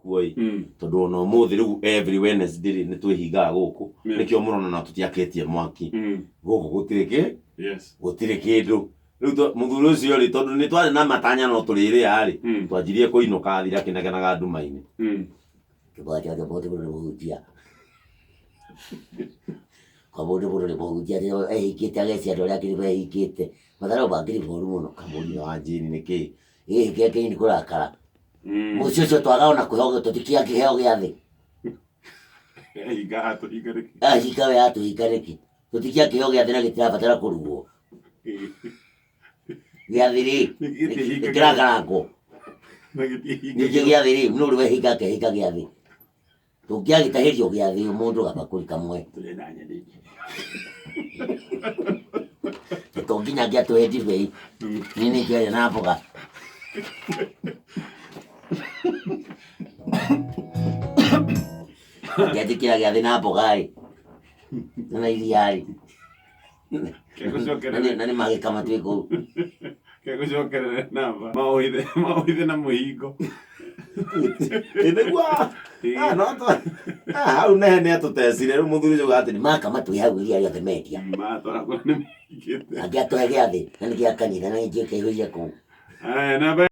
kuoi tondu no muthi riu every Wednesday ni twihingaga guku nikio murona na tutiaketie mwaki guku gutiriki gutiri kindu riu muthuri ucio ri tondu ni twari na matanya no turire ari twanjirie kuinuka thira kinegenaga ndumaini kibaja ke bote buru hujia kabodi buru ni hujia rio ikite ageci andu aria kiri ikite mathara bangiri boru muno kamuri wa njini niki keke ni kurakara mucio cio twagaona kuhoga tutikia kiheo giathi higa we atu hikareki tutikia kiheo giathi na gitirabatara kurugwo giathi ri kirakarangwo niki giathi ri no riwe hika giathi tukia gitahirio giathi mundu gabakuri kamwe tonginya gia tu hedi bei nini kia na mboga Jadi kira na mboga na iriari nani magi kama tuiko kegucokerere namba mawithe na muhingo ndigwa no to hau ne atutecire riu muthuri ucio gatini maka matu hau iriari othe media matwara kwa ni mingite angia tohe giathi na nikia kanitha na njike ihuria kuu namba